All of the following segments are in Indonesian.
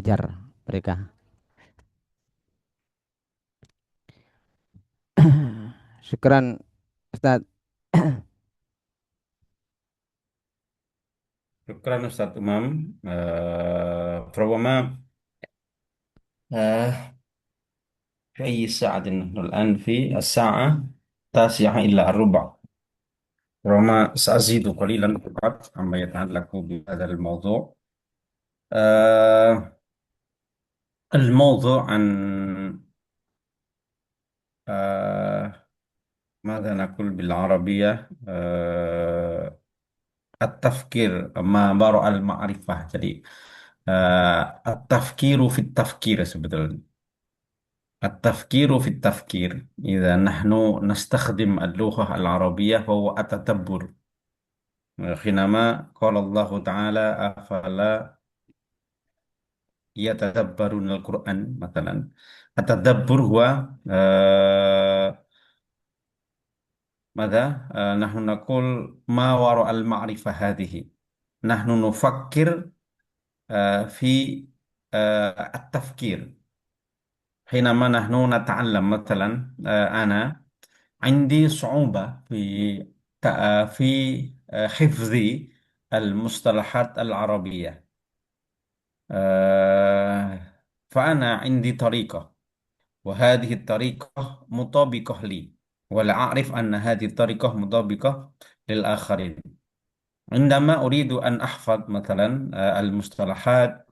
belajar mereka. Syukran Ustaz. شكرا أستاذ أمام فربما آه، في أي ساعة نحن الآن في الساعة 9:45. ربما سأزيد قليلا فقط عما يتعلق بهذا الموضوع. آه، الموضوع عن آه، ماذا نقول بالعربية، التفكير ما وراء المعرفة. Jadi التفكير في التفكير sebetulnya. التفكير في التفكير، إذا نحن نستخدم اللغة العربية فهو التدبر. حينما قال الله تعالى أفلا يتدبرون القرآن مثلا. التدبر هو آه، ماذا نحن نقول ما وراء المعرفة هذه. نحن نفكر في التفكير. حينما نحن نتعلم مثلا، أنا عندي صعوبة في حفظ المصطلحات العربية. فأنا عندي طريقة، وهذه الطريقة مطابقة لي، ولا أعرف أن هذه الطريقة مطابقة للآخرين. عندما أريد أن أحفظ مثلا المصطلحات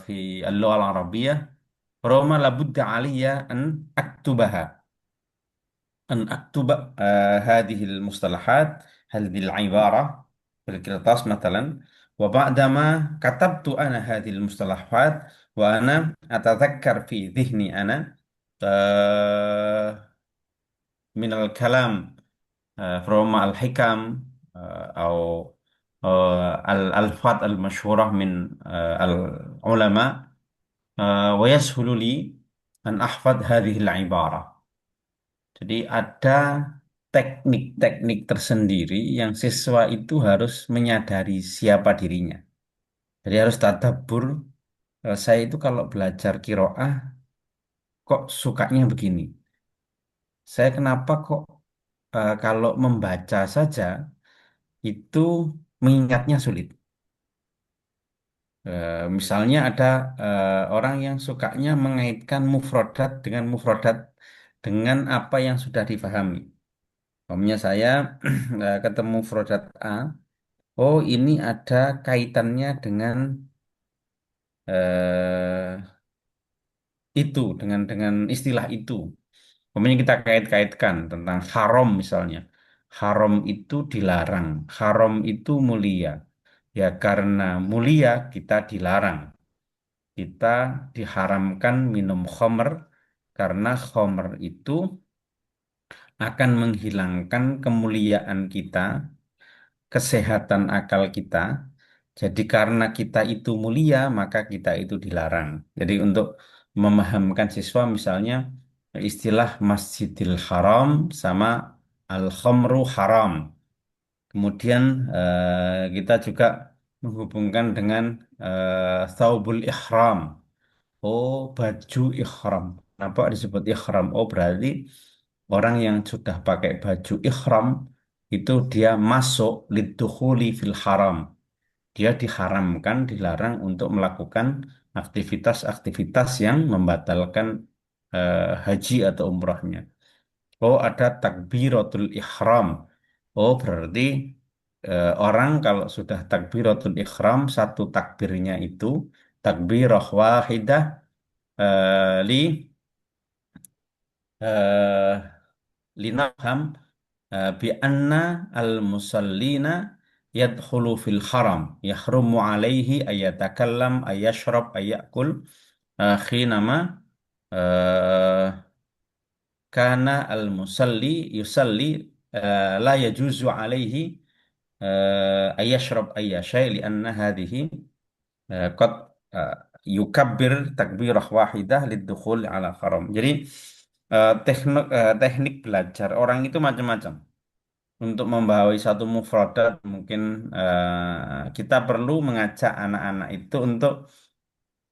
في اللغة العربية، ربما لابد علي أن أكتبها، أن أكتب هذه المصطلحات، هذه العبارة في القرطاس مثلا. وبعدما كتبت أنا هذه المصطلحات وأنا أتذكر في ذهني أنا من الكلام، ربما الحكم أو الألفاظ المشهورة من العلماء، ويسهل لي أن أحفظ هذه العبارة. Jadi ada teknik-teknik tersendiri yang siswa itu harus menyadari siapa dirinya. Jadi harus tadabbur. Saya itu kalau belajar kiroah kok sukanya begini. Saya kenapa kok kalau membaca saja itu mengingatnya sulit. Misalnya ada orang yang sukanya mengaitkan mufrodat dengan mufrodat dengan apa yang sudah difahami. Umpamanya saya ketemu mufrodat A, oh ini ada kaitannya dengan eh, itu, dengan istilah itu. Umpamanya kita kait-kaitkan tentang haram misalnya. Haram itu dilarang, haram itu mulia. Ya karena mulia kita dilarang. Kita diharamkan minum khamr karena khamr itu akan menghilangkan kemuliaan kita, kesehatan akal kita. Jadi karena kita itu mulia, maka kita itu dilarang. Jadi untuk memahamkan siswa misalnya istilah Masjidil Haram sama Al-Khamru Haram. Kemudian kita juga menghubungkan dengan Thawbul Ihram. Oh, baju ihram. Kenapa disebut ihram? Oh, berarti orang yang sudah pakai baju ihram itu dia masuk lidukhuli fil haram. Dia diharamkan, dilarang untuk melakukan aktivitas-aktivitas yang membatalkan haji atau umrahnya. Oh, ada takbiratul ihram. Oh, berarti orang kalau sudah takbiratul ihram, satu takbirnya itu takbirah wahidah li linafham bi anna al musallina yadkhulu fil haram yahrumu alaihi ayatakallam ayashrab ayakul khinama kana al musalli yusalli la yajuzu alaihi ayashrab ayashay li anna hadhihi qad eh, yukabbir takbirah wahidah lidukhul ala haram. Jadi teknik belajar orang itu macam-macam. Untuk membawai satu mufradat mungkin kita perlu mengajak anak-anak itu untuk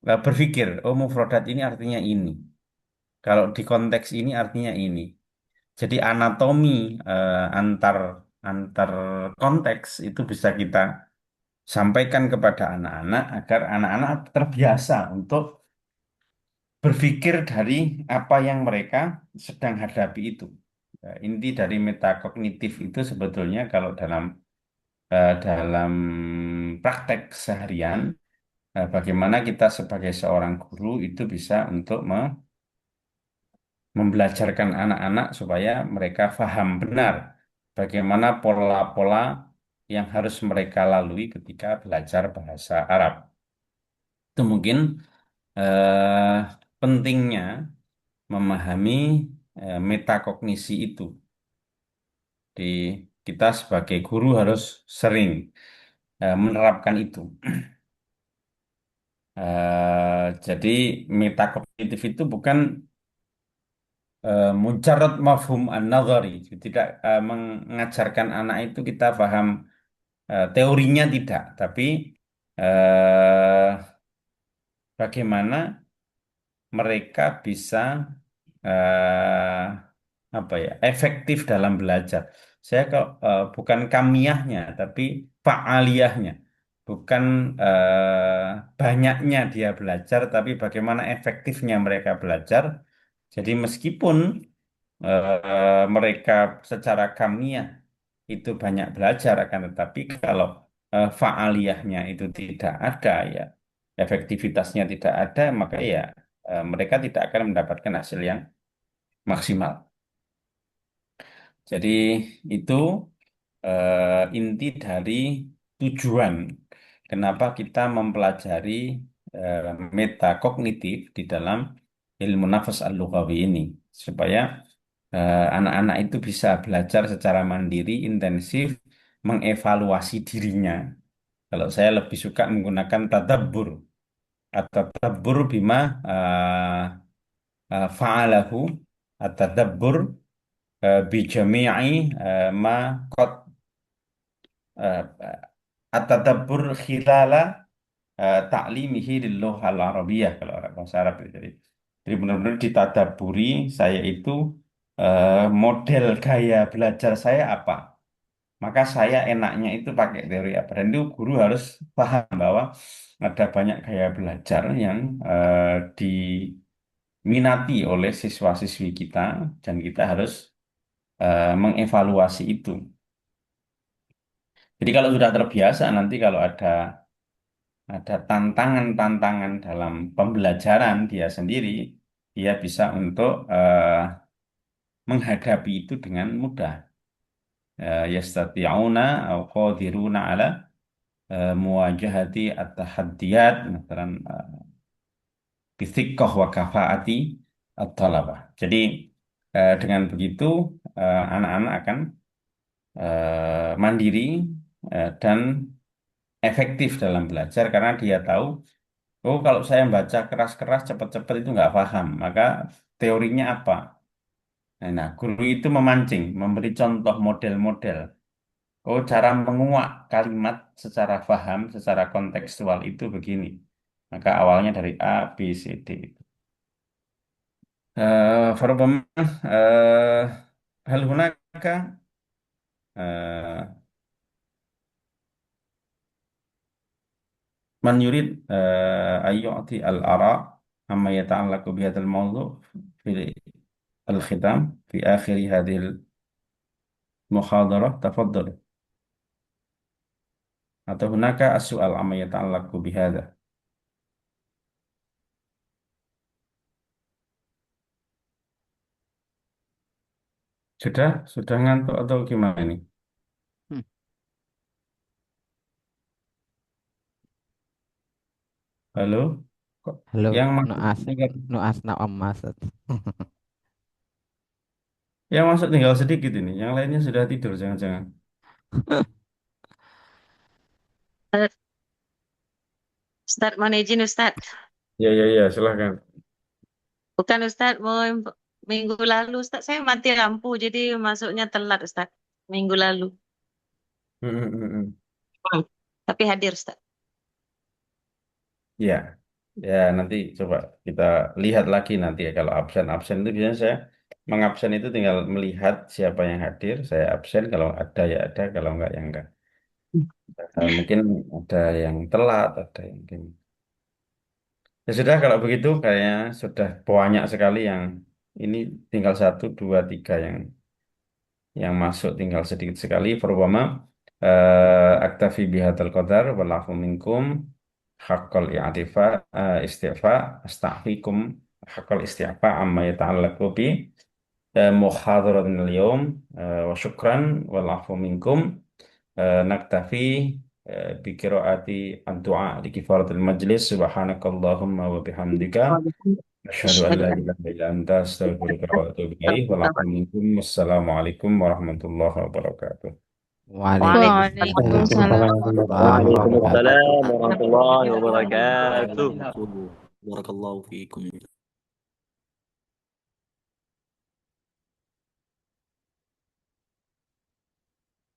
berpikir, oh mufrodat ini artinya ini. Kalau di konteks ini artinya ini. Jadi anatomi antar antar konteks itu bisa kita sampaikan kepada anak-anak agar anak-anak terbiasa untuk berpikir dari apa yang mereka sedang hadapi itu. Inti dari metakognitif itu sebetulnya kalau dalam praktek seharian, bagaimana kita sebagai seorang guru itu bisa untuk membelajarkan anak-anak supaya mereka paham benar bagaimana pola-pola yang harus mereka lalui ketika belajar bahasa Arab. Itu mungkin eh, pentingnya memahami metakognisi itu. Di kita sebagai guru harus sering menerapkan itu. Jadi metakognitif itu bukan mujarad mafhum an-nazari, tidak mengajarkan anak itu kita paham teorinya tidak, tapi eh, bagaimana mereka bisa eh, apa ya efektif dalam belajar. Saya kok bukan kamiyahnya, tapi fa'aliyahnya, bukan banyaknya dia belajar, tapi bagaimana efektifnya mereka belajar. Jadi meskipun mereka secara kamiyah itu banyak belajar akan tetapi kalau fa'aliyahnya itu tidak ada ya efektivitasnya tidak ada maka ya mereka tidak akan mendapatkan hasil yang maksimal. Jadi itu inti dari tujuan kenapa kita mempelajari eh, metakognitif di dalam ilmu nafas al-lughawi ini supaya anak-anak itu bisa belajar secara mandiri, intensif, mengevaluasi dirinya. Kalau saya lebih suka menggunakan tadabbur atau tadabbur bima fa'alahu at-tadabbur bijami'i ma qad uh, at-tadabbur khilala ta'limihi lil-lughal arabiyyah kalau orang bahasa Arab itu. Jadi benar-benar ditadaburi saya itu model gaya belajar saya apa. Maka saya enaknya itu pakai teori apa. Dan itu guru harus paham bahwa ada banyak gaya belajar yang diminati oleh siswa-siswi kita dan kita harus mengevaluasi itu. Jadi kalau sudah terbiasa nanti kalau ada tantangan-tantangan dalam pembelajaran dia sendiri, dia bisa untuk menghadapi itu dengan mudah. Yastati'una au qadiruna ala muwajahati at-tahaddiyat misalkan bithiqqah wa kafaati at-talabah. Jadi dengan begitu anak-anak akan mandiri dan efektif dalam belajar karena dia tahu, oh kalau saya baca keras-keras cepat-cepat itu nggak paham, maka teorinya apa? Nah, guru itu memancing, memberi contoh model-model. Oh, cara menguak kalimat secara paham, secara kontekstual itu begini. Maka awalnya dari A, B, C, D. فربما هل هناك آه، من يريد أن يعطي الآراء عما يتعلق بهذا الموضوع في الختام في آخر هذه المحاضرة تفضل atau هناك السؤال عما يتعلق بهذا sudah ngantuk atau gimana nih Hmm. halo kok Halo, yang masuk Noas, tinggal Noas Naam Masud. yang masuk tinggal sedikit ini yang lainnya sudah tidur jangan-jangan Ustadz, mau izin Ustadz. ya ya ya silahkan. Bukan Ustadz, mau minggu lalu Ustadz saya mati lampu, jadi masuknya telat Ustadz. Minggu lalu. Hmm, hmm, hmm, hmm. Hmm. Tapi hadir Ustadz. Ya. Ya, nanti coba kita lihat lagi nanti ya. Kalau absen-absen itu biasanya saya mengabsen itu tinggal melihat siapa yang hadir, saya absen. Kalau ada ya ada, kalau enggak ya enggak. Mungkin ada yang telat, ada yang gini. Ya sudah, kalau begitu kayaknya sudah banyak sekali yang ini tinggal satu, dua, tiga yang masuk tinggal sedikit sekali. Perumpama aktafi bihadzal qadar walafu minkum haqqal i'tifa istighfa astaghfikum haqqal istighfa amma yata'allaqu bi muhadaratin al-yawm wa syukran walafu minkum naktafi bi qiraati ad-du'a li kifaratil majlis subhanakallahumma wa bihamdika asyhadu an Asyhadu la an ilaha illa anta la astaghfiruka ilaha wa atubu ilaik walafu minkum wassalamualaikum warahmatullahi wabarakatuh. Waalaikumsalam Waalaikumsalam warahmatullahi warahmatullahi Waalaikumsalam wabarakatuh. warahmatullahi wabarakatuh. wabarakatuh. Barakallahu fiikum.